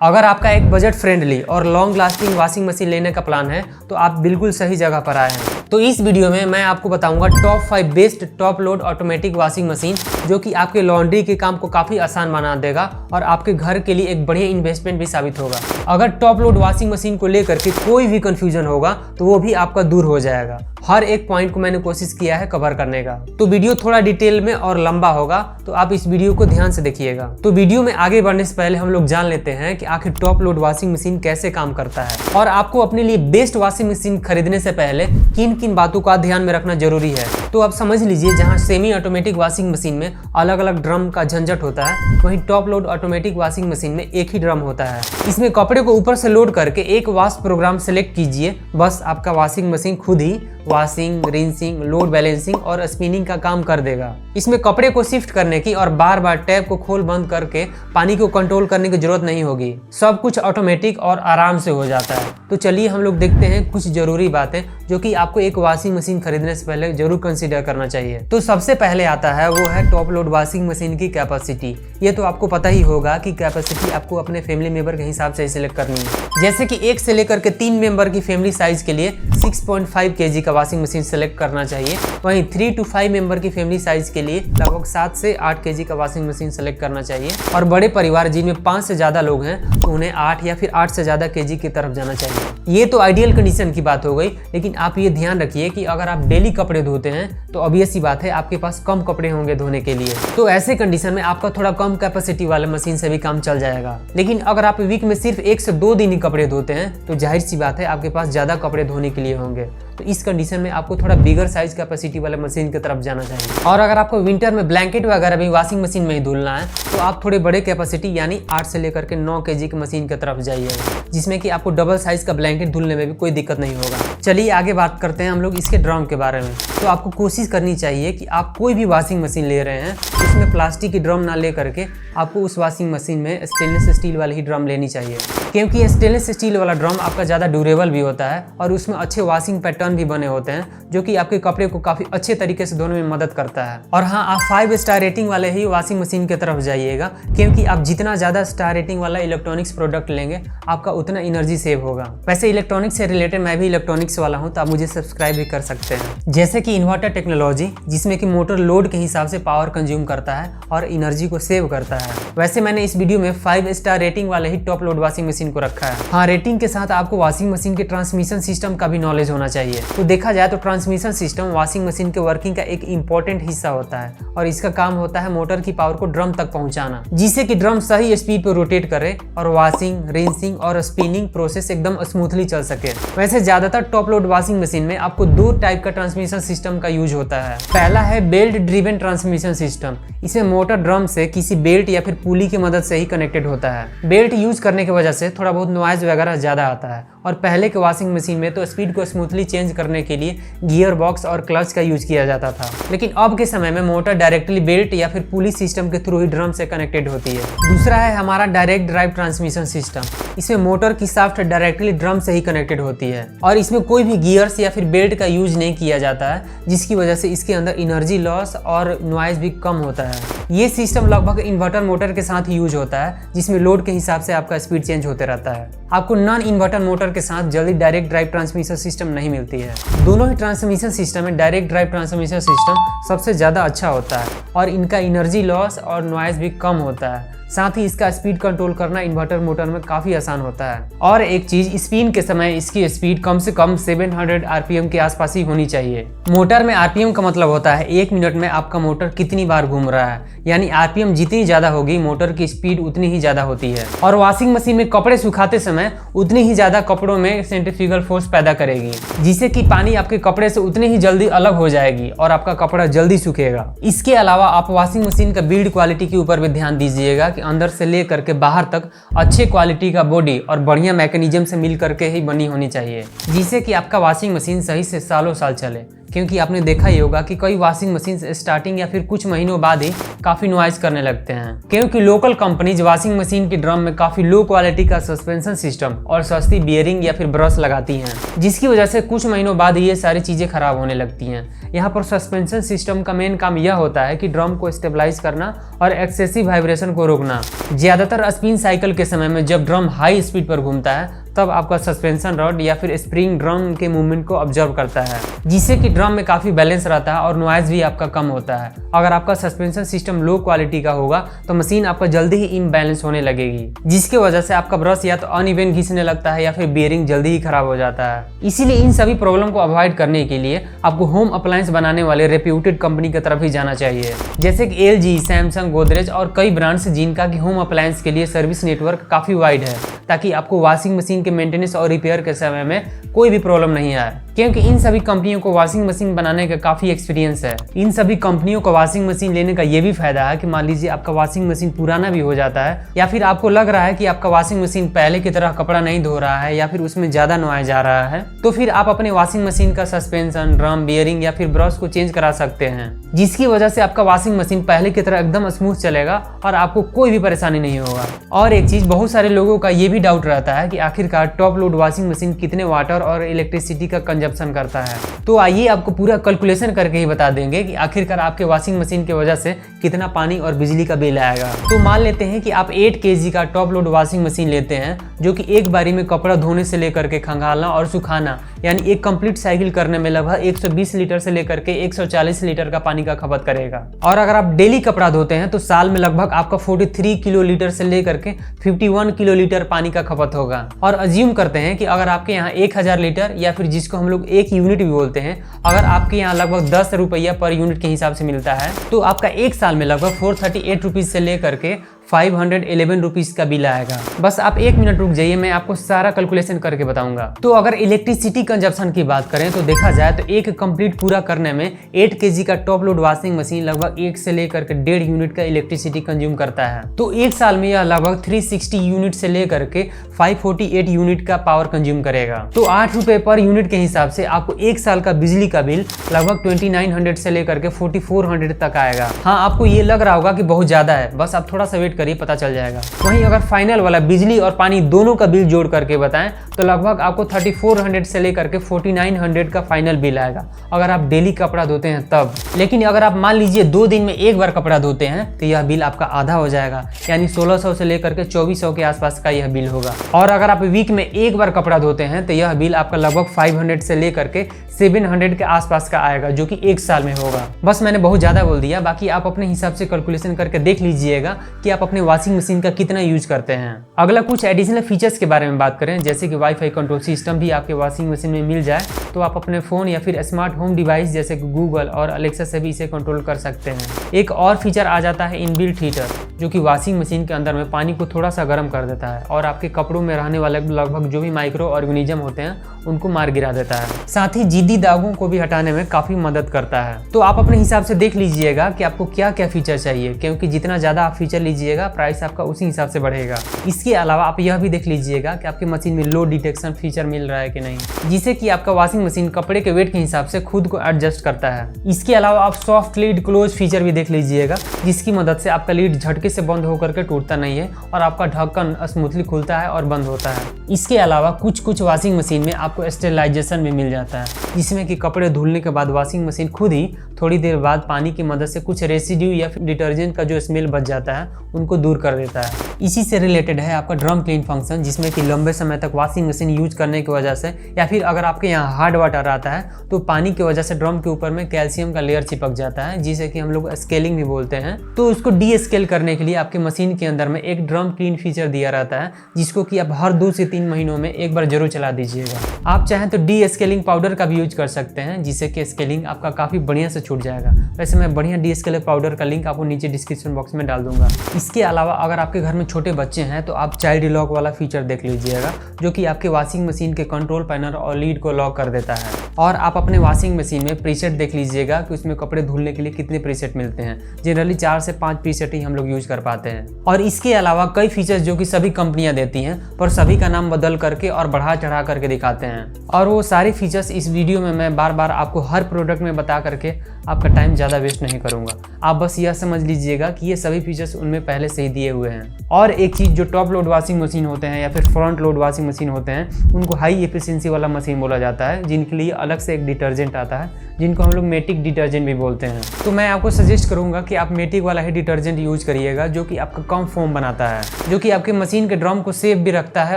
अगर आपका एक बजट फ्रेंडली और लॉन्ग लास्टिंग वॉशिंग मशीन लेने का प्लान है तो आप बिल्कुल सही जगह पर आए हैं। तो इस वीडियो में मैं आपको बताऊंगा top 5 best top load automatic washing machine जो कि आपके लॉन्ड्री के काम को काफ़ी आसान बना देगा और आपके घर के लिए एक बढ़िया इन्वेस्टमेंट भी साबित होगा। अगर टॉप लोड वॉशिंग मशीन को लेकर के कोई भी कंफ्यूजन होगा तो वो भी आपका दूर हो जाएगा। हर एक पॉइंट को मैंने कोशिश किया है कवर करने का, तो वीडियो थोड़ा डिटेल में और लंबा होगा, तो आप इस वीडियो को ध्यान से देखिएगा। तो वीडियो में आगे बढ़ने से पहले हम लोग जान लेते हैं कि आखिर टॉप लोड वॉशिंग मशीन कैसे काम करता है और आपको अपने लिए बेस्ट वॉशिंग मशीन खरीदने से पहले किन किन बातों का ध्यान में रखना जरूरी है। तो आप समझ लीजिए, जहां सेमी ऑटोमेटिक वॉशिंग मशीन में अलग अलग ड्रम का झंझट होता है, वहीं top load automatic washing machine में एक ही ड्रम होता है। इसमें कपड़े को ऊपर से लोड करके एक वॉश प्रोग्राम सेलेक्ट कीजिए, बस आपका वॉशिंग मशीन खुद ही वॉशिंग, रिंसिंग, लोड बैलेंसिंग और स्पिनिंग का काम कर देगा। इसमें कपड़े को शिफ्ट करने की और बार बार टैप को खोल बंद करके पानी को कंट्रोल करने की जरूरत नहीं होगी। सब कुछ ऑटोमेटिक और आराम से हो जाता है। तो चलिए हम लोग देखते हैं कुछ जरूरी बातें जो कि आपको एक वॉशिंग मशीन खरीदने से पहले जरूर कंसीडर करना चाहिए। तो सबसे पहले आता है वो है टॉप लोड वॉशिंग मशीन की कैपेसिटी। ये तो आपको पता ही होगा कि कैपेसिटी आपको अपने फैमिली मेंबर के हिसाब से सिलेक्ट करनी है। जैसे कि 1 से लेकर के 3 मेंबर की फैमिली साइज के लिए 6.5 kg का वॉशिंग मशीन सेलेक्ट करना चाहिए। वहीं 3 to 5 मेंबर की फैमिली साइज के लिए लगभग 7 से 8 kg का वॉशिंग मशीन सेलेक्ट करना चाहिए। और बड़े परिवार जिनमें 5 से ज्यादा लोग हैं तो उन्हें 8 या फिर 8 से ज्यादा kg की तरफ जाना चाहिए। ये तो आइडियल कंडीशन की बात हो गई, लेकिन आप ये ध्यान रखिए कि अगर आप डेली कपड़े धोते हैं तो ऑब्वियस सी बात है आपके पास कम कपड़े होंगे धोने के लिए। तो ऐसे कंडीशन में आपका थोड़ा कम कैपेसिटी वाले मशीन से भी काम चल जाएगा। लेकिन अगर आप वीक में सिर्फ 1 से 2 दिन ही कपड़े धोते हैं तो जाहिर सी बात है आपके पास ज्यादा कपड़े धोने के लिए होंगे। तो इस कंडीशन में आपको थोड़ा बिगर साइज कैपेसिटी वाले मशीन की तरफ जाना चाहिए। और अगर आपको विंटर में ब्लैंकेट वगैरह भी वॉशिंग मशीन में ही धुलना है तो आप थोड़े बड़े कैपेसिटी यानी 8 से लेकर के 9 kg की मशीन की तरफ जाइएगा, जिसमें कि आपको डबल साइज का ब्लैंकेट धुलने में भी कोई दिक्कत नहीं होगा। चलिए आगे बात करते हैं हम लोग इसके ड्रम के बारे में। तो आपको कोशिश करनी चाहिए कि आप कोई भी वॉशिंग मशीन ले रहे हैं उसमें प्लास्टिक की ड्रम ना ले करके आपको उस वॉशिंग मशीन में स्टेनलेस स्टील वाली ही ड्रम लेनी चाहिए, क्योंकि स्टेनलेस स्टील वाला ड्रम आपका ज़्यादा ड्यूरेबल भी होता है और उसमें अच्छे वॉशिंग पैटर्न भी बने होते हैं जो कि आपके कपड़े को काफ़ी अच्छे तरीके से धोने में मदद करता है। और हाँ, आप 5 स्टार रेटिंग वाले ही वॉशिंग मशीन की तरफ जाइएगा, क्योंकि आप जितना ज़्यादा स्टार रेटिंग वाला इलेक्ट्रॉनिक्स प्रोडक्ट लेंगे आपका उतना एनर्जी सेव होगा। वैसे इलेक्ट्रॉनिक्स से रिलेटेड मैं भी इलेक्ट्रॉनिक्स वाला हूँ, तो आप मुझे सब्सक्राइब भी कर सकते हैं। जैसे कि इन्वर्टर टेक्नोलॉजी, जिसमें कि मोटर लोड के हिसाब से पावर कंज्यूम करता है और एनर्जी को सेव करता है। वैसे मैंने इस वीडियो में 5 स्टार रेटिंग वाले ही टॉप लोड वॉशिंग मशीन को रखा है। हाँ, रेटिंग के साथ आपको वॉशिंग मशीन के ट्रांसमिशन सिस्टम का भी नॉलेज होना चाहिए। तो देखा जाए तो ट्रांसमिशन सिस्टम वॉशिंग मशीन के वर्किंग का एक इंपॉर्टेंट हिस्सा होता है और इसका काम होता है मोटर की पावर को ड्रम तक पहुंचाना, जिससे कि ड्रम सही स्पीड पर रोटेट करे और वॉशिंग, रिंसिंग और स्पिनिंग प्रोसेस एकदम स्मूथली चल सके। वैसे ज्यादातर टॉप लोड वॉशिंग मशीन में आपको 2 टाइप का ट्रांसमिशन सिस्टम का यूज होता है। पहला है बेल्ट ड्रिवन ट्रांसमिशन सिस्टम। इसमें मोटर ड्रम से किसी बेल्ट या फिर पुली की मदद से ही कनेक्टेड होता है। बेल्ट यूज करने की वजह से थोड़ा बहुत नॉइज वगैरह ज्यादा आता है और पहले के वॉशिंग मशीन में तो स्पीड को स्मूथली चेंज करने के लिए गियर बॉक्स और क्लच का यूज किया जाता था। लेकिन अब के समय में मोटर डायरेक्टली बेल्ट या फिर पुली सिस्टम के थ्रू ही ड्रम से कनेक्टेड होती है। दूसरा है हमारा डायरेक्ट ड्राइव ट्रांसमिशन सिस्टम। इसमें मोटर की शाफ्ट डायरेक्टली ड्रम से ही कनेक्टेड होती है और इसमें कोई भी गियर्स या फिर बेल्ट का यूज नहीं किया जाता है, जिसकी वजह से इसके अंदर एनर्जी लॉस और नॉइज भी कम होता है। ये सिस्टम लगभग इन्वर्टर मोटर के साथ यूज होता है, जिसमें लोड के हिसाब से आपका स्पीड चेंज होते रहता है। आपको नॉन इन्वर्टर मोटर के साथ जल्दी डायरेक्ट ड्राइव ट्रांसमिशन सिस्टम नहीं मिलती है। दोनों ही ट्रांसमिशन सिस्टम में डायरेक्ट ड्राइव ट्रांसमिशन सिस्टम सबसे ज़्यादा अच्छा होता है और इनका एनर्जी लॉस और नॉइज भी कम होता है। साथ ही इसका स्पीड कंट्रोल करना इन्वर्टर मोटर में काफ़ी आसान होता है। और एक चीज़, स्पिन के समय इसकी स्पीड कम से कम 700 RPM के आसपास ही होनी चाहिए। मोटर में RPM का मतलब होता है 1 मिनट में आपका मोटर कितनी बार घूम रहा है, यानी RPM जितनी ज़्यादा होगी मोटर की स्पीड उतनी ही ज़्यादा होती है। और वॉशिंग मशीन में कपड़े सुखाते समय उतनी ही ज़्यादा कपड़ों में सेंट्रीफ्यूगल फोर्स पैदा करेगी, जिससे कि पानी आपके कपड़े से उतनी ही जल्दी अलग हो जाएगी और आपका कपड़ा जल्दी सूखेगा। इसके अलावा आप वॉशिंग मशीन का बिल्ड क्वालिटी के ऊपर भी ध्यान दीजिएगा कि अंदर से लेकर के बाहर तक अच्छे क्वालिटी का बॉडी और बढ़िया मैकेनिज्म से मिल करके ही बनी होनी चाहिए, जिससे कि आपका वॉशिंग मशीन सही से सालों साल चले। क्योंकि आपने देखा ही होगा कि कई वॉशिंग मशीन स्टार्टिंग या फिर कुछ महीनों बाद ही काफी नॉइज करने लगते हैं, क्योंकि लोकल कंपनीज वॉशिंग मशीन के ड्रम में काफी लो क्वालिटी का सस्पेंशन सिस्टम और सस्ती बियरिंग या फिर ब्रश लगाती हैं, जिसकी वजह से कुछ महीनों बाद ये सारी चीजें खराब होने लगती हैं। यहाँ पर सस्पेंशन सिस्टम का मेन काम यह होता है कि ड्रम को स्टेबलाइज करना और एक्सेसिव वाइब्रेशन को रोकना। ज्यादातर स्पिन साइकिल के समय में जब ड्रम हाई स्पीड पर घूमता है तब आपका सस्पेंशन रॉड या फिर स्प्रिंग ड्रम के मूवमेंट को ऑब्जर्व करता है, जिससे कि ड्रम में काफी बैलेंस रहता है और नॉइज भी आपका कम होता है। अगर आपका सस्पेंशन सिस्टम लो क्वालिटी का होगा तो मशीन आपका जल्दी ही इम्बैलेंस होने लगेगी, जिसकी वजह से आपका ब्रश या तो अनइवन घिसने लगता है या फिर बियरिंग जल्दी ही खराब हो जाता है। इसीलिए इन सभी प्रॉब्लम को अवॉइड करने के लिए आपको होम अप्लायंस बनाने वाले रेप्यूटेड कंपनी की तरफ ही जाना चाहिए, जैसे कि LG, सैमसंग, गोदरेज और कई ब्रांड्स जिनका कि होम अप्लायंस के लिए सर्विस नेटवर्क काफी वाइड है, ताकि आपको वॉशिंग मशीन के मेंटेनेंस और रिपेयर के समय में कोई भी प्रॉब्लम नहीं आए, क्योंकि इन सभी कंपनियों को वॉशिंग मशीन बनाने का काफी एक्सपीरियंस है। इन सभी कंपनियों को वॉशिंग मशीन लेने का ये भी फायदा है कि मान लीजिए आपका वॉशिंग मशीन पुराना भी हो जाता है या फिर आपको लग रहा है कि आपका वॉशिंग मशीन पहले की तरह कपड़ा नहीं धो रहा है या फिर उसमें ज्यादा नॉइज आ रहा है, तो फिर आप अपने वॉशिंग मशीन का सस्पेंशन, ड्रम, बियरिंग या फिर ब्रश को चेंज करा सकते हैं, जिसकी वजह से आपका वॉशिंग मशीन पहले की तरह एकदम स्मूथ चलेगा और आपको कोई भी परेशानी नहीं होगा। और एक चीज, बहुत सारे लोगों का ये भी डाउट रहता है कि आखिरकार टॉप लोड वॉशिंग मशीन कितने वाटर और इलेक्ट्रिसिटी का कंजप्शन करता है। तो आइए आपको पूरा कैलकुलेशन करके ही बता देंगे कि आखिरकार आपके वॉशिंग मशीन की वजह से कितना पानी और बिजली का बिल आएगा। तो मान लेते हैं कि आप 8 kg का टॉप लोड वॉशिंग मशीन लेते हैं, जो कि एक बारी में कपड़ा धोने से लेकर के खंगालना और सुखाना यानी एक कंप्लीट साइकिल करने में लगभग 120 लीटर से लेकर के 140 लीटर का पानी का खपत करेगा। और अगर आप डेली कपड़ा धोते हैं तो साल में लगभग आपका 43 किलो लीटर से लेकर के 51 किलो लीटर पानी का खपत होगा। और अज्यूम करते हैं कि अगर आपके यहाँ 1000 लीटर या फिर जिसको हम लोग 1 यूनिट भी बोलते हैं, अगर आपके यहाँ लगभग 10 रुपया पर यूनिट के हिसाब से मिलता है, तो आपका एक साल में लगभग 438 रुपीज से लेकर के 511 रुपीज का बिल आएगा। बस आप 1 मिनट रुक जाइए, मैं आपको सारा कैलकुलेशन करके बताऊंगा। तो अगर इलेक्ट्रिसिटी कंजप्शन की बात करें तो देखा जाए तो एक कंप्लीट पूरा करने में 8 kg का टॉप लोड वॉशिंग मशीन लगभग 1 से लेकर के 1.5 यूनिट का इलेक्ट्रिसिटी कंज्यूम करता है। तो एक साल में यह लगभग 360 यूनिट से लेकर के 548 यूनिट का पावर कंज्यूम करेगा। तो 8 रुपए पर यूनिट के हिसाब से आपको एक साल का बिजली का बिल लगभग 2900 से लेकर के 4400 तक आएगा। हाँ, आपको ये लग रहा होगा कि बहुत ज्यादा है, बस आप थोड़ा सा वेट करिए, पता चल जाएगा। वहीं अगर फाइनल वाला बिजली और पानी दोनों का बिल जोड़ करके बताएं तो लगभग आपको 3400 से लेकर के 4900 का फाइनल बिल आएगा, अगर आप डेली कपड़ा धोते हैं तब। लेकिन अगर आप मान लीजिए 2 दिन में एक बार कपड़ा धोते हैं तो यह बिल आपका आधा हो जाएगा, यानी 1600 से लेकर के 2400 के आसपास का यह बिल होगा। और अगर आप वीक में एक बार कपड़ा धोते हैं तो यह बिल आपका लगभग 500 से लेकर के 700 के आसपास का आएगा, जो कि एक साल में होगा। बस मैंने बहुत ज्यादा बोल दिया, बाकी आप अपने हिसाब से कैलकुलेशन करके देख लीजिएगा कि आप अपने वॉशिंग मशीन का कितना यूज करते हैं। अगला कुछ एडिशनल फीचर्स के बारे में बात करें, जैसे कि वाईफाई कंट्रोल सिस्टम भी आपके वॉशिंग मशीन में मिल जाए तो आप अपने फोन या फिर स्मार्ट होम डिवाइस जैसे कि गूगल और अलेक्सा से भी इसे कंट्रोल कर सकते हैं। एक और फीचर आ जाता है इनबिल्ट हीटर, जो कि वॉशिंग मशीन के अंदर में पानी को थोड़ा सा गर्म कर देता है और आपके कपड़ों में रहने वाले लगभग जो भी माइक्रो ऑर्गेनिज्म होते हैं उनको मार गिरा देता है। साथ ही जिद्दी दागों को भी हटाने में काफी मदद करता है। तो आप अपने हिसाब से देख लीजिएगा कि आपको क्या क्या फीचर चाहिए, क्योंकि जितना ज्यादा आप फीचर लीजिएगा प्राइस आपका उसी हिसाब से बढ़ेगा। इसके अलावा आप यह भी देख लीजिएगा कि आपकी मशीन में लो डिटेक्शन फीचर मिल रहा है कि नहीं, जिससे कि आपका वॉशिंग मशीन कपड़े के वेट के हिसाब से खुद को एडजस्ट करता है। इसके अलावा आप सॉफ्ट लीड क्लोज फीचर भी देख लीजिएगा, जिसकी मदद से आपका लीड झटके से बंद होकर के टूटता नहीं है और आपका ढक्कन स्मूथली खुलता है और बंद होता है। इसके अलावा कुछ वॉशिंग मशीन में आपको स्टेरिलाइजेशन भी मिल जाता है, जिसमें कि कपड़े धुलने के बाद वॉशिंग मशीन खुद ही थोड़ी देर बाद पानी की मदद से कुछ रेसिड्यू या फिर डिटर्जेंट का जो स्मेल बच जाता है उनको दूर कर देता है। इसी से रिलेटेड है आपका ड्रम क्लीन फंक्शन, जिसमें कि लंबे समय तक वॉशिंग मशीन यूज करने की वजह से या फिर अगर आपके यहाँ हार्ड वाटर आता है तो पानी की वजह से ड्रम के ऊपर में कैल्शियम का लेयर चिपक जाता है, जिसे कि हम लोग स्केलिंग भी बोलते हैं। तो उसको डी स्केल करने के लिए आपके मशीन के अंदर में एक ड्रम क्लीन फीचर दिया रहता है, जिसको कि आप हर 2 से 3 महीनों में एक बार जरूर चला दीजिएगा। आप चाहें तो डी स्केलिंग पाउडर का भी यूज कर सकते हैं, जिससे कि स्केलिंग आपका काफी बढ़िया से छूट जाएगा। वैसे मैं बढ़िया डी स्केलिंग पाउडर का लिंक आपको नीचे डिस्क्रिप्शन बॉक्स में डाल दूंगा। इसके अलावा अगर आपके घर में छोटे बच्चे हैं तो आप चाइल्ड लॉक वाला फीचर देख लीजिएगा, जो कि आपके वॉशिंग मशीन के कंट्रोल पैनल और लीड को लॉक कर देता है। और आप अपने वॉशिंग मशीन में प्रीसेट देख लीजिएगा कि उसमें कपड़े धुलने के लिए कितने प्रीसेट मिलते हैं। जनरली 4 से 5 प्रीसेट ही हम लोग यूज कर पाते हैं। और इसके अलावा कई फीचर्स जो कि सभी कंपनियां देती हैं, पर सभी का नाम बदल करके और बढ़ा चढ़ा करके दिखाते हैं। और वो सारे फीचर्स इस वीडियो में मैं बार बार आपको हर प्रोडक्ट में बता करके आपका टाइम ज़्यादा वेस्ट नहीं करूंगा। आप बस यह समझ लीजिएगा कि ये सभी फीचर्स उनमें पहले से ही दिए हुए हैं। और एक चीज़, जो टॉप लोड वॉशिंग मशीन होते हैं या फिर फ्रंट लोड वॉशिंग मशीन होते हैं, उनको हाई एफिशिएंसी वाला मशीन बोला जाता है, जिनके लिए अलग से एक डिटर्जेंट आता है, जिनको हम लोग मेटिक डिटर्जेंट भी बोलते हैं। तो मैं आपको सजेस्ट करूंगा कि आप मेटिक वाला ही डिटर्जेंट यूज करिएगा, जो कि आपका कम फोम बनाता है, जो कि आपके मशीन के ड्रम को सेफ भी रखता है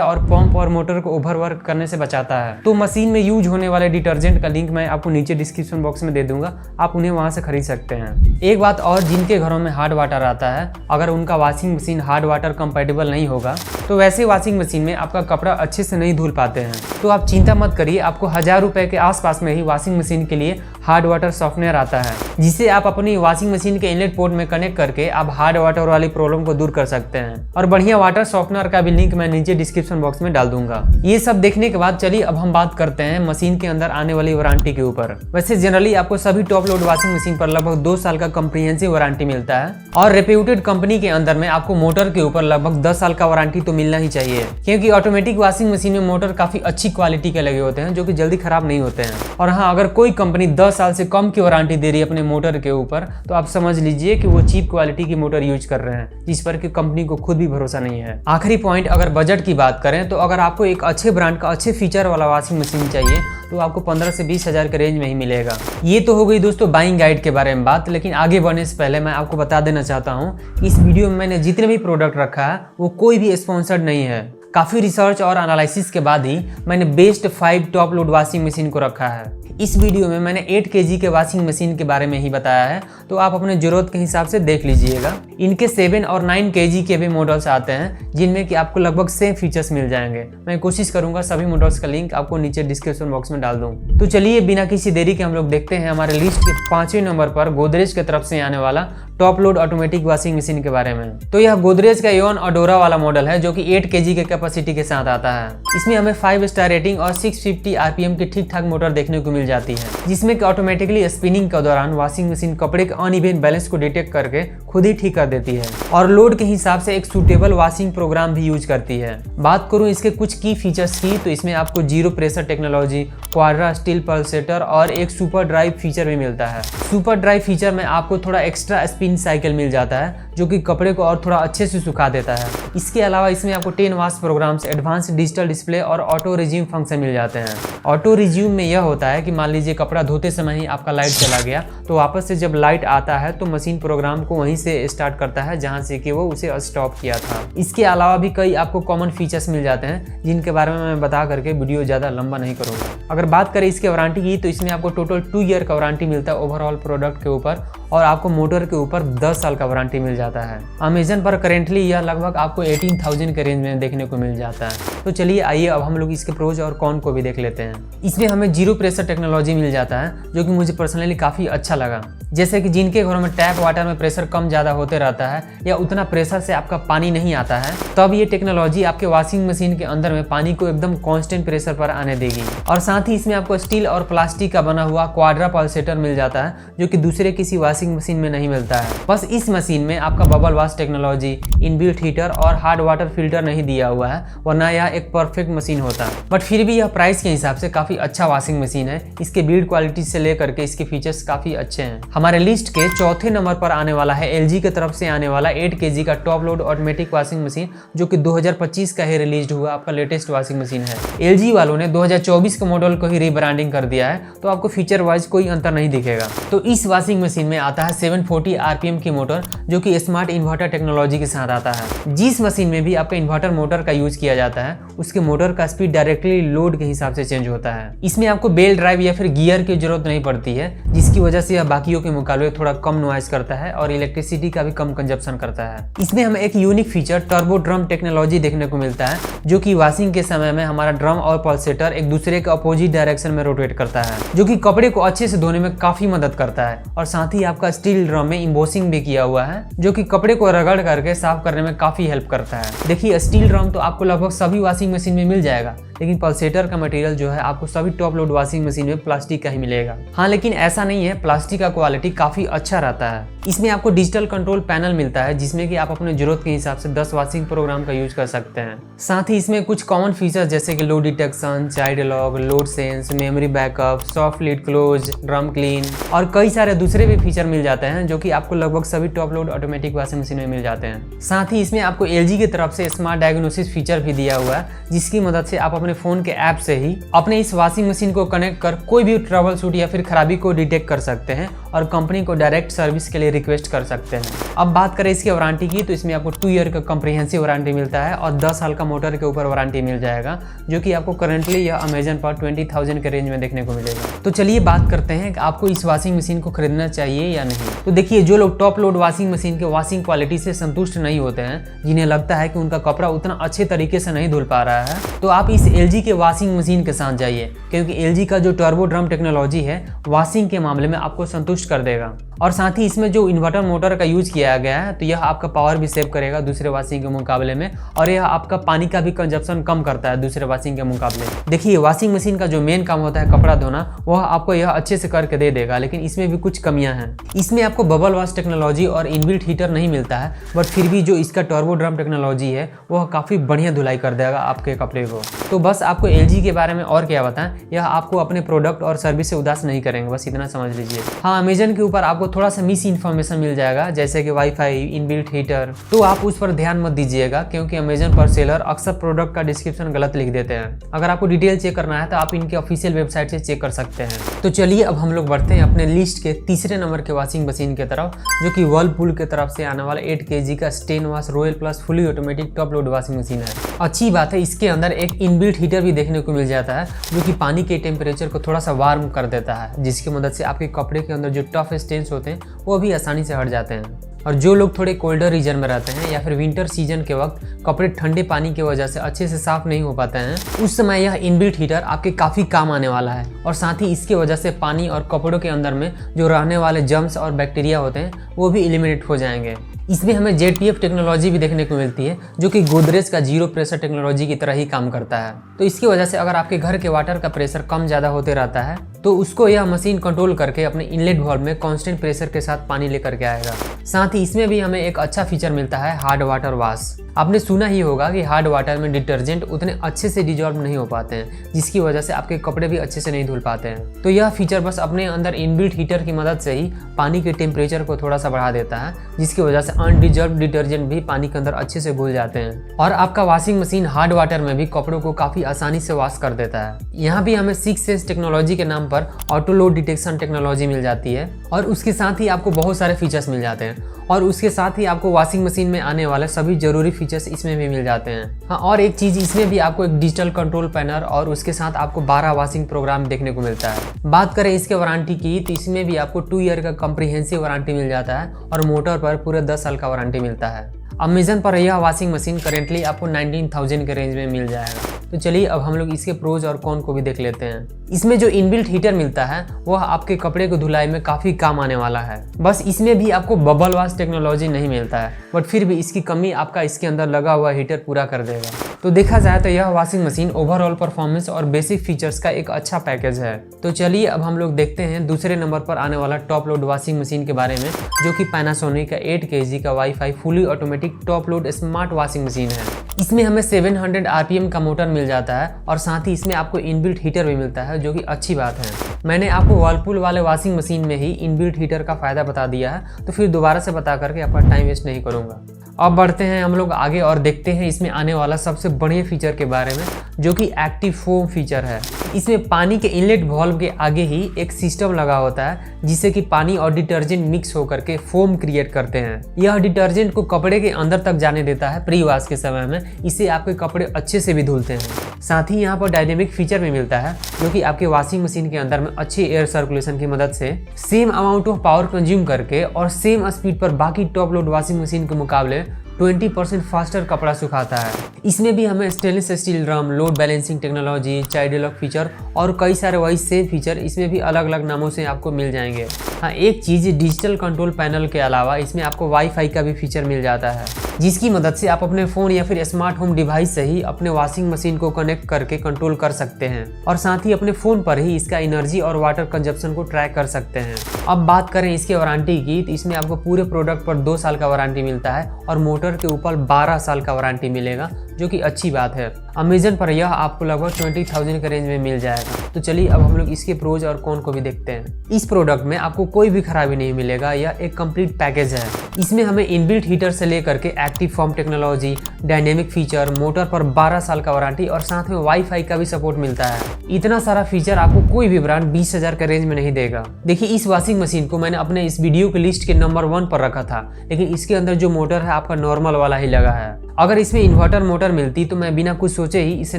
और पंप और मोटर को ओवरवर्क करने से बचाता है। तो मशीन में यूज होने वाले डिटर्जेंट का लिंक मैं आपको नीचे डिस्क्रिप्शन बॉक्स में दे दूंगा, आप उन्हें वहां से खरीद सकते हैं। एक बात और, जिनके घरों में हार्ड वाटर आता है, अगर उनका washing machine hard water compatible नहीं होगा तो वैसे वॉशिंग मशीन में आपका कपड़ा अच्छे से नहीं धुल पाते हैं। तो आप चिंता मत करिए, आपको 1000 रुपए के आसपास में ही वॉशिंग मशीन के लिए हार्ड वाटर सॉफ्टवेयर आता है, जिसे आप अपनी वॉशिंग मशीन के इनलेट पोर्ट में कनेक्ट करके आप हार्ड वाटर वाली प्रॉब्लम को दूर कर सकते हैं। और बढ़िया वाटर सॉफ्टवेयर का भी लिंक मैं नीचे डिस्क्रिप्शन बॉक्स में डाल दूंगा। ये सब देखने के बाद चलिए अब हम बात करते हैं मशीन के अंदर आने वाली वारंटी के ऊपर। वैसे जनरली आपको सभी टॉप लोड वॉशिंग मशीन पर लगभग 2 साल का कॉम्प्रिहेंसिव वारंटी मिलता है, और रेप्यूटेड कंपनी के अंदर में आपको मोटर के ऊपर लगभग 10 साल का वारंटी तो मिलना ही चाहिए, क्योंकि ऑटोमेटिक वॉशिंग मशीन में मोटर काफी अच्छी क्वालिटी के लगे होते हैं, जो कि जल्दी खराब नहीं होते हैं। और हाँ, अगर कोई कंपनी 10 साल से कम की वारंटी दे रही है अपने मोटर के ऊपर, तो आप समझ लीजिए कि वो चीप क्वालिटी की मोटर यूज कर रहे हैं, जिस पर कि कंपनी को खुद भी भरोसा नहीं है। आखिरी पॉइंट, अगर बजट की बात करें तो अगर आपको एक अच्छे ब्रांड का अच्छे फीचर वाला वॉशिंग मशीन चाहिए तो आपको 15 से 20 हजार के रेंज में ही मिलेगा। ये तो हो गई दोस्तों बाइंग गाइड के बारे में बात, लेकिन आगे बढ़ने से पहले मैं आपको बता देना चाहता हूँ, इस वीडियो में मैंने जितने भी प्रोडक्ट रखा है वो कोई भी स्पॉन्सर्ड नहीं है। काफ़ी रिसर्च और एनालिसिस के बाद ही मैंने best 5 top load washing machine को रखा है। इस वीडियो में मैंने 8 kg के वॉशिंग मशीन के बारे में ही बताया है, तो आप अपने जरूरत के हिसाब से देख लीजिएगा। इनके 7 और 9 kg के भी मॉडल्स आते हैं, जिनमें कि आपको लगभग सेम फीचर्स मिल जाएंगे। मैं कोशिश करूंगा सभी मॉडल्स का लिंक आपको नीचे डिस्क्रिप्शन बॉक्स में डाल दूं। तो चलिए बिना किसी देरी के हम लोग देखते हैं हमारे लिस्ट के 5वें नंबर पर गोदरेज की तरफ से आने वाला top load automatic washing machine के बारे में। तो यह गोदरेज का एओन अडोरा वाला मॉडल है, जो कि 8 kg के कैपेसिटी के साथ आता है। इसमें हमें 5 स्टार रेटिंग और 650 RPM की ठीक ठाक मोटर देखने को मिल जाती है, जिसमें कि ऑटोमेटिकली स्पिनिंग के दौरान वॉशिंग मशीन कपड़े के अनइवन बैलेंस को डिटेक्ट करके खुद ही ठीक कर देती है, और लोड के हिसाब से एक सूटेबल वॉशिंग प्रोग्राम भी यूज करती है। बात करूं इसके कुछ की फीचर्स की, तो इसमें आपको 0 pressure technology, Quadra steel pulsator और एक सुपर ड्राइव फीचर भी मिलता है। सुपर ड्राइव फीचर में आपको थोड़ा एक्स्ट्रा स्पिन साइकिल मिल जाता है, जो कि कपड़े को और थोड़ा अच्छे से सुखा देता है। इसके अलावा इसमें आपको 10 wash programs, advance digital display और ऑटो रिज्यूम फंक्शन मिल जाते हैं। ऑटो रिज्यूम में यह होता है कि मान लीजिए कपड़ा धोते समय ही आपका लाइट चला गया, तो वापस से जब लाइट आता है तो मशीन प्रोग्राम को वहीं से स्टार्ट करता है जहां से कि वो उसे स्टॉप किया था। इसके अलावा भी कई आपको कॉमन फीचर्स मिल जाते हैं, जिनके बारे में मैं बता करके वीडियो ज़्यादा लंबा नहीं करूँगा। अगर बात करें इसके वारंटी की, तो इसमें आपको टोटल 2 ईयर का वारंटी मिलता है ओवरऑल प्रोडक्ट के ऊपर, और आपको मोटर के ऊपर 10 साल का वारंटी मिल जाता है। अमेजन पर करेंटली यह लगभग आपको 18,000 के रेंज में देखने को मिल जाता है। तो चलिए आइए अब हम लोग इसके प्रोज और कॉन को भी देख लेते हैं। इसमें हमें 0 प्रेशर टेक्नोलॉजी मिल जाता है, जो कि मुझे पर्सनली काफ़ी अच्छा लगा। जैसे कि जिनके घरों में टैप वाटर में प्रेशर कम ज़्यादा होते रहता है, या उतना प्रेशर से आपका पानी नहीं आता है, तब ये टेक्नोलॉजी आपके वॉशिंग मशीन के अंदर में पानी को एकदम कांस्टेंट प्रेशर पर आने देगी। और साथ ही इसमें आपको स्टील और प्लास्टिक का बना हुआ क्वाड्रा पल्सेटर मिल जाता है, जो कि दूसरे किसी वॉशिंग मशीन में नहीं मिलता है। बस इस मशीन में आपका bubble wash technology, inbuilt heater और हार्ड वाटर फिल्टर नहीं दिया हुआ है, वरना यह एक परफेक्ट मशीन होता। बट फिर भी यह प्राइस के हिसाब से काफ़ी अच्छा वॉशिंग मशीन है। इसके बिल्ड क्वालिटी से लेकर के इसके फीचर्स काफ़ी अच्छे हैं। हमारे लिस्ट के 4थे नंबर पर आने वाला है LG की तरफ से आने वाला 8 kg का top load automatic washing machine, जो कि 2025 का ही रिलीज हुआ आपका लेटेस्ट वॉशिंग मशीन है। LG वालों ने 2024 के मॉडल को ही रीब्रांडिंग कर दिया है, तो आपको फीचर वाइज कोई अंतर नहीं दिखेगा। तो इस वॉशिंग मशीन में आता है 740 RPM की मोटर, जो कि स्मार्ट इन्वर्टर टेक्नोलॉजी के साथ आता है। जिस मशीन में भी आपका इन्वर्टर मोटर का यूज किया जाता है, उसके मोटर का स्पीड डायरेक्टली लोड के हिसाब से चेंज होता है। इसमें आपको बेल ड्राइव या फिर गियर की जरूरत नहीं पड़ती है, जिसकी वजह से यह बाकियों के के मुकाबले थोड़ा कम नॉइज करता है और इलेक्ट्रिसिटी का भी कम कंजप्शन करता है। इसमें हमें एक unique feature turbo drum technology देखने को मिलता है, जो कि वॉशिंग के समय में हमारा ड्रम और पल्सेटर एक दूसरे के अपोजिट डायरेक्शन में रोटेट करता है, जो कि कपड़े को अच्छे से धोने में काफी मदद करता है। और साथ ही आपका स्टील ड्रम में इम्बोसिंग भी किया हुआ है, जो कि कपड़े को रगड़ करके साफ करने में काफी हेल्प करता है। देखिए, स्टील ड्रम तो आपको लगभग सभी वॉशिंग मशीन में मिल जाएगा, लेकिन पल्सेटर का मटेरियल जो है आपको सभी टॉप लोड वॉशिंग मशीन में प्लास्टिक का ही मिलेगा। हाँ, लेकिन ऐसा नहीं है, प्लास्टिक का क्वालिटी काफी अच्छा रहता है। इसमें आपको डिजिटल कंट्रोल पैनल मिलता है, जिसमें कि आप अपने जरूरत के हिसाब से 10 वॉशिंग प्रोग्राम का यूज कर सकते हैं। साथ ही इसमें कुछ कॉमन फीचर्स जैसे कि load detection, child lock, load sense, memory backup, soft lid close, drum clean और कई सारे दूसरे भी फीचर मिल जाते हैं, जो कि आपको लगभग सभी top load automatic washing machine में मिल जाते हैं। साथ ही इसमें आपको LG की तरफ से स्मार्ट डायग्नोसिस फीचर भी दिया हुआ है, जिसकी मदद से आप अपने फोन के ऐप से ही अपने इस वॉशिंग मशीन को कनेक्ट कर कोई भी ट्रबल शूट या फिर खराबी को डिटेक्ट कर सकते हैं और कंपनी को डायरेक्ट सर्विस के लिए रिक्वेस्ट कर सकते हैं। अब बात करें इसकी वारंटी की, तो इसमें आपको 2 ईयर का कॉम्प्रिहेंसिव वारंटी मिलता है और 10 साल का मोटर के ऊपर वारंटी मिल जाएगा, जो कि आपको करंटली यह अमेजन पर 20,000 के रेंज में देखने को मिलेगा। तो चलिए बात करते हैं कि आपको इस वॉशिंग मशीन को खरीदना चाहिए या नहीं। तो देखिए, जो लोग टॉप लोड वॉशिंग मशीन के वॉशिंग क्वालिटी से संतुष्ट नहीं होते हैं, जिन्हें लगता है कि उनका कपड़ा उतना अच्छे तरीके से नहीं धुल पा रहा है, तो आप इस LG के वॉशिंग मशीन के साथ जाइए, क्योंकि LG का जो टर्बो ड्रम टेक्नोलॉजी है वॉशिंग के मामले में आपको संतुष्ट कर देगा। और साथ ही इसमें जो इन्वर्टर मोटर का यूज किया गया है, तो यह आपका पावर भी सेव करेगा दूसरे वॉशिंग के मुकाबले में, और यह आपका पानी का भी कंजप्शन कम करता है दूसरे वॉशिंग के मुकाबले। देखिए, वॉशिंग मशीन का जो मेन काम होता है कपड़ा धोना, वह आपको यह अच्छे से करके दे देगा, लेकिन इसमें भी कुछ कमियां हैं। इसमें आपको बबल वॉश टेक्नोलॉजी और इनबिल्ट हीटर नहीं मिलता है, बट फिर भी जो इसका टर्बो ड्रम टेक्नोलॉजी है वह काफी बढ़िया धुलाई कर देगा आपके कपड़े को। तो बस आपको LG के बारे में और क्या बताएं, यह आपको अपने प्रोडक्ट और सर्विस से उदास नहीं करेंगे, बस इतना समझ लीजिए। हाँ, अमेजन के ऊपर आपको थोड़ा सा मिस इन्फॉर्मेशन मिल जाएगा, जैसे कि वाईफाई, इनबिल्ट हीटर, तो आप उस पर ध्यान मत दीजिएगा, क्योंकि अमेजन पर सेलर अक्सर प्रोडक्ट का डिस्क्रिप्शन गलत लिख देते हैं। अगर आपको डिटेल चेक करना है तो आप इनके ऑफिशियल वेबसाइट से चेक कर सकते हैं। तो चलिए अब हम लोग बढ़ते हैं अपने लिस्ट के तीसरे नंबर के वॉशिंग मशीन की तरफ, जो कि वर्लपूल की तरफ से आने वाला 8 kg का stain wash royal plus fully automatic top load washing machine है। अच्छी बात है, इसके अंदर एक इनबिल्ट हीटर भी देखने को मिल जाता है, जो कि पानी के टेम्परेचर को थोड़ा सा वार्म कर देता है, जिसकी मदद से आपके कपड़े के अंदर जो टफ स्टेन्स होते हैं वो भी आसानी से हट जाते हैं। और जो लोग थोड़े कोल्डर रीजन में रहते हैं या फिर विंटर सीजन के वक्त कपड़े ठंडे पानी की वजह से अच्छे से साफ नहीं हो पाते हैं, उस समय यह इनबिल्ट हीटर आपके काफ़ी काम आने वाला है। और साथ ही इसकी वजह से पानी और कपड़ों के अंदर में जो रहने वाले जर्म्स और बैक्टीरिया होते हैं वो भी एलिमिनेट हो जाएंगे। इसमें हमें ZPF टेक्नोलॉजी भी देखने को मिलती है, जो कि गोदरेज का जीरो प्रेशर टेक्नोलॉजी की तरह ही काम करता है। तो इसकी वजह से अगर आपके घर के वाटर का प्रेशर कम ज़्यादा होते रहता है, तो उसको यह मशीन कंट्रोल करके अपने इनलेट वाल्व में कांस्टेंट प्रेशर के साथ पानी लेकर के आएगा। साथ ही इसमें भी हमें एक अच्छा फीचर मिलता है हार्ड वाटर वॉश। आपने सुना ही होगा कि हार्ड वाटर में डिटर्जेंट उतने अच्छे से डिजॉल्व नहीं हो पाते हैं, जिसकी वजह से आपके कपड़े भी अच्छे से नहीं धुल पाते हैं। तो यह फीचर बस अपने अंदर इनबिल्ट हीटर की मदद से ही पानी के टेम्परेचर को थोड़ा सा बढ़ा देता है, जिसकी वजह से अनडिजॉल्व डिटर्जेंट भी पानी के अंदर अच्छे से घुल जाते हैं और आपका वॉशिंग मशीन हार्ड वाटर में भी कपड़ों को काफी आसानी से वॉश कर देता है। यहाँ भी हमें 6 सेंस टेक्नोलॉजी के नाम पर ऑटो लोड डिटेक्शन टेक्नोलॉजी मिल जाती है और उसके साथ ही आपको बहुत सारे फीचर्स मिल जाते हैं और उसके साथ ही आपको वॉशिंग मशीन में आने वाले सभी जरूरी फीचर्स इसमें भी मिल जाते हैं। हाँ, और एक चीज, इसमें भी आपको एक डिजिटल कंट्रोल पैनल और उसके साथ आपको 12 वॉशिंग प्रोग्राम देखने को मिलता है। बात करें इसके वारंटी की, तो इसमें भी आपको 2 ईयर का कॉम्प्रिहेंसिव वारंटी मिल जाता है और मोटर पर पूरे 10 साल का वारंटी मिलता है। अमेजन पर यह वॉशिंग मशीन करेंटली आपको 19,000 के रेंज में मिल जाएगा। तो चलिए अब हम लोग इसके प्रोज और कॉन को भी देख लेते हैं। इसमें जो इनबिल्ट हीटर मिलता है वह आपके कपड़े को धुलाई में काफ़ी काम आने वाला है। बस इसमें भी आपको बबल वॉश टेक्नोलॉजी नहीं मिलता है, बट फिर भी इसकी कमी आपका इसके अंदर लगा हुआ हीटर पूरा कर देगा। तो देखा जाए तो यह वॉशिंग मशीन ओवरऑल परफॉर्मेंस और बेसिक फीचर्स का एक अच्छा पैकेज है। तो चलिए अब हम लोग देखते हैं दूसरे नंबर पर आने वाला टॉप लोड वॉशिंग मशीन के बारे में, जो कि पैनासोनिक का 8 kg का wifi fully automatic top load smart washing machine है। इसमें हमें 700 RPM का मोटर मिल जाता है और साथ ही इसमें आपको इनबिल्ट हीटर भी मिलता है, जो कि अच्छी बात है। मैंने आपको वर्लपूल वाले वॉशिंग मशीन में ही इनबिल्ट हीटर का फायदा बता दिया है, तो फिर दोबारा से बता करके आपका टाइम वेस्ट नहीं करूंगा। अब बढ़ते हैं हम लोग आगे और देखते हैं इसमें आने वाला सबसे सबसे बढ़िया फीचर के बारे में, जो कि एक्टिव फोम फीचर है। इसमें पानी के इनलेट वाल्व के आगे ही एक सिस्टम लगा होता है जिससे कि पानी और डिटर्जेंट मिक्स होकर के फोम क्रिएट करते हैं। यह डिटर्जेंट को कपड़े के अंदर तक जाने देता है प्री वॉश के समय में, इससे आपके कपड़े अच्छे से भी धुलते हैं। साथ ही यहाँ पर डायनेमिक फीचर भी मिलता है जो कि आपके वॉशिंग मशीन के अंदर में अच्छे एयर सर्कुलेशन की मदद से same amount of power consume करके और सेम स्पीड पर बाकी टॉप लोड वॉशिंग मशीन के मुकाबले 20% फास्टर कपड़ा सुखाता है। इसमें भी हमें stainless steel drum, load balancing technology, child lock feature और कई सारे वॉइस सेव फीचर इसमें भी अलग अलग नामों से आपको मिल जाएंगे। हाँ, एक चीज़ डिजिटल कंट्रोल पैनल के अलावा इसमें आपको वाईफाई का भी फीचर मिल जाता है, जिसकी मदद से आप अपने फ़ोन या फिर स्मार्ट होम डिवाइस से ही अपने वॉशिंग मशीन को कनेक्ट करके कंट्रोल कर सकते हैं और साथ ही अपने फ़ोन पर ही इसका एनर्जी और वाटर कंजप्शन को ट्रैक कर सकते हैं। अब बात करें इसके वारंटी की, तो इसमें आपको पूरे प्रोडक्ट पर 2 साल का वारंटी मिलता है और मोटर के ऊपर 12 साल का वारंटी मिलेगा, जो कि अच्छी बात है। अमेजन पर यह आपको लगभग 20,000 के रेंज में मिल जाएगा। तो चलिए अब हम लोग इसके प्रोज और कॉन को भी देखते हैं। इस प्रोडक्ट में आपको कोई भी खराबी नहीं मिलेगा, यह एक कंप्लीट पैकेज है। इसमें हमें इनबिल्ट हीटर से लेकर के active foam technology, dynamic feature, motor पर 12 साल का वारंटी और साथ में वाईफाई का भी सपोर्ट मिलता है। इतना सारा फीचर आपको कोई भी ब्रांड 20,000 के रेंज में नहीं देगा। देखिए, इस वॉशिंग मशीन को मैंने अपने इस वीडियो की लिस्ट के नंबर 1 पर रखा था, लेकिन इसके अंदर जो मोटर है आपका नॉर्मल वाला ही लगा है। अगर इसमें इन्वर्टर मोटर मिलती तो मैं बिना कुछ सोचे ही इसे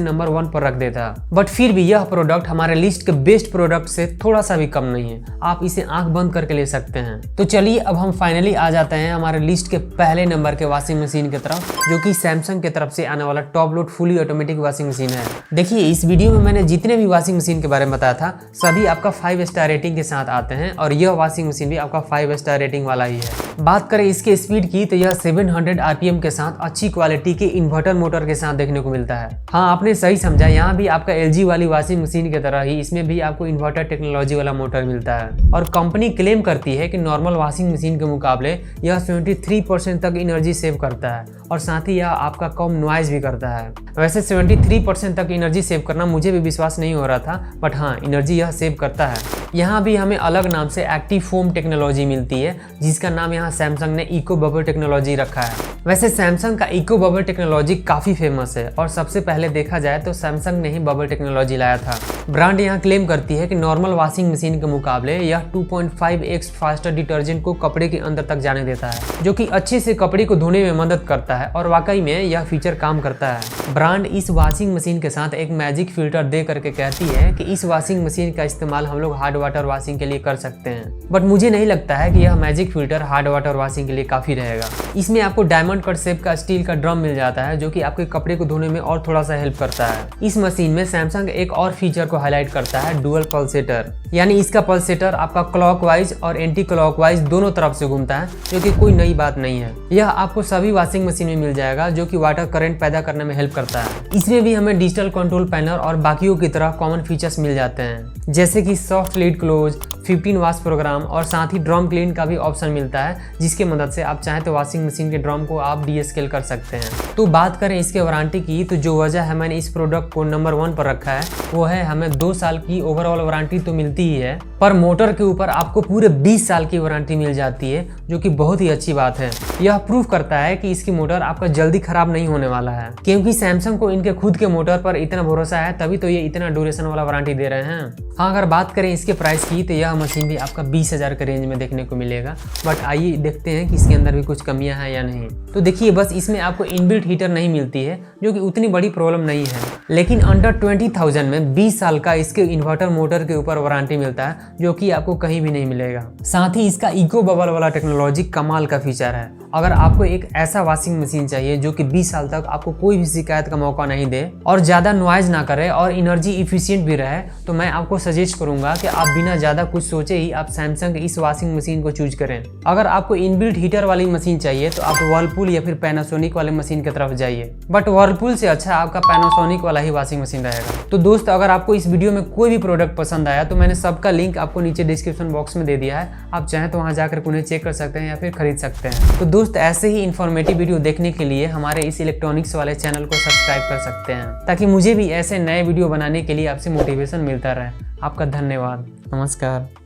नंबर 1 पर रख देता, बट फिर भी यह प्रोडक्ट हमारे लिस्ट के बेस्ट प्रोडक्ट से थोड़ा सा भी कम नहीं है। आप इसे आंख बंद करके ले सकते हैं। तो चलिए अब हम फाइनली आ जाते हैं हमारे लिस्ट के पहले नंबर के वॉशिंग मशीन की तरफ, जो कि सैमसंग की तरफ से आने वाला top load fully automatic washing machine है। देखिए, इस वीडियो में मैंने जितने भी वॉशिंग मशीन के बारे में बताया था सभी आपका 5 स्टार रेटिंग के साथ आते हैं और यह वॉशिंग मशीन भी आपका 5 स्टार रेटिंग वाला ही है। बात करें इसके स्पीड की, तो यह 700 आरपीएम के साथ अच्छी क्वालिटी के इन्वर्टर मोटर के साथ देखने को मिलता है। हाँ, आपने सही समझा, यहाँ भी आपका LG वाली वॉशिंग मशीन की तरह ही इसमें भी आपको इन्वर्टर टेक्नोलॉजी वाला मोटर मिलता है और कंपनी क्लेम करती है कि नॉर्मल वॉशिंग मशीन के मुकाबले यह 73% तक एनर्जी सेव करता है और साथ ही यह आपका कम नॉइज भी करता है। वैसे 73% तक एनर्जी सेव करना मुझे भी विश्वास नहीं हो रहा था, बट हाँ, एनर्जी यह सेव करता है। यहाँ भी हमें अलग नाम से एक्टिव फोम टेक्नोलॉजी मिलती है, जिसका नाम यहाँ सैमसंग ने इको बबल टेक्नोलॉजी रखा है। वैसे सैमसंग का इको बबल टेक्नोलॉजी काफ़ी फेमस है और सबसे पहले देखा जाए तो सैमसंग ने ही बबल टेक्नोलॉजी लाया था। ब्रांड यहाँ क्लेम करती है कि नॉर्मल वॉशिंग मशीन के मुकाबले यह 2.5x फास्टर डिटर्जेंट को कपड़े के अंदर तक जाने देता है, जो कि अच्छे से कपड़े को धोने में मदद करता है और वाकई में यह फीचर काम करता है। ब्रांड इस वॉशिंग मशीन के साथ एक मैजिक फिल्टर दे करके कहती है कि इस वॉशिंग मशीन का इस्तेमाल हम लोग हार्ड वाटर वॉशिंग के लिए कर सकते हैं, बट मुझे नहीं लगता है कि यह magic filter hard water washing के लिए काफ़ी रहेगा। इसमें आपको डायमंड कट शेप का स्टील का ड्रम मिल जाता है, जो कि आपके कपड़े को धोने में और थोड़ा सा हेल्प करता है। इस मशीन में सैमसंग एक और फीचर को हाईलाइट करता है, डुअल पल्सेटर, यानी इसका पल्सेटर आपका क्लॉकवाइज और एंटी क्लॉकवाइज दोनों तरफ से घूमता है, जो कि कोई नई बात नहीं है। यह आपको सभी वॉशिंग मशीन में मिल जाएगा, जो कि वाटर करंट पैदा करने में हेल्प करता है। इसमें भी हमें डिजिटल कंट्रोल पैनल और बाकियों की तरह कॉमन फीचर्स मिल जाते हैं, जैसे कि soft lid close, 15 wash program और साथ ही ड्रम क्लीन का भी ऑप्शन मिलता है, जिसके मदद से आप चाहें तो वॉशिंग मशीन के ड्रम को आप डीएस्केल कर सकते हैं। तो बात करें इसके वारंटी की, तो जो वजह है मैंने इस प्रोडक्ट को नंबर 1 पर रखा है वो है हमें 2 साल की ओवरऑल वारंटी तो मिलती ही है, पर मोटर के ऊपर आपको पूरे 20 साल की वारंटी मिल जाती है, जो कि बहुत ही अच्छी बात है। यह प्रूव करता है कि इसकी मोटर आपका जल्दी खराब नहीं होने वाला है, क्योंकि सैमसंग को इनके खुद के मोटर पर इतना भरोसा है, तभी तो ये इतना ड्यूरेशन वाला वारंटी दे रहे हैं। हाँ, अगर बात करें इसके प्राइस की, तो यह मशीन भी आपका 20,000 के रेंज में देखने को मिलेगा, बट आइए देखते हैं कि इसके अंदर भी कुछ कमियां हैं या नहीं। तो देखिए, बस इसमें आपको इनबिल्ट हीटर नहीं मिलती है, जो कि उतनी बड़ी प्रॉब्लम नहीं है, लेकिन अंडर 20,000 में 20 साल का इसके इन्वर्टर मोटर के ऊपर वारंटी मिलता है, जो कि आपको कहीं भी नहीं मिलेगा। साथ ही इसका इको बबल वाला टेक्नोलॉजी कमाल का फीचर है। अगर आपको एक ऐसा वॉशिंग मशीन चाहिए जो कि 20 साल तक आपको कोई भी शिकायत का मौका नहीं दे और ज़्यादा नॉइज ना करे और एनर्जी इफिशिएंट भी रहे, तो मैं आपको सजेस्ट करूंगा कि आप बिना ज़्यादा कुछ सोचे ही आप सैमसंग की इस वॉशिंग मशीन को चूज करें। अगर आपको इनबिल्ट हीटर वाली मशीन चाहिए तो आप वर्लपूल या फिर पैनासोनिक वाले मशीन की तरफ जाइए, बट वर्लपूल से अच्छा आपका पैनासोनिक वाला ही वॉशिंग मशीन रहेगा। तो दोस्त, अगर आपको इस वीडियो में कोई भी प्रोडक्ट पसंद आया तो मैंने सबका लिंक आपको नीचे डिस्क्रिप्शन बॉक्स में दे दिया है, आप चाहें तो वहाँ जाकर उन्हें चेक कर सकते हैं या फिर खरीद सकते हैं। तो दोस्त, ऐसे ही इन्फॉर्मेटिव वीडियो देखने के लिए हमारे इस इलेक्ट्रॉनिक्स वाले चैनल को सब्सक्राइब कर सकते हैं, ताकि मुझे भी ऐसे नए वीडियो बनाने के लिए आपसे मोटिवेशन मिलता रहे। आपका धन्यवाद। नमस्कार।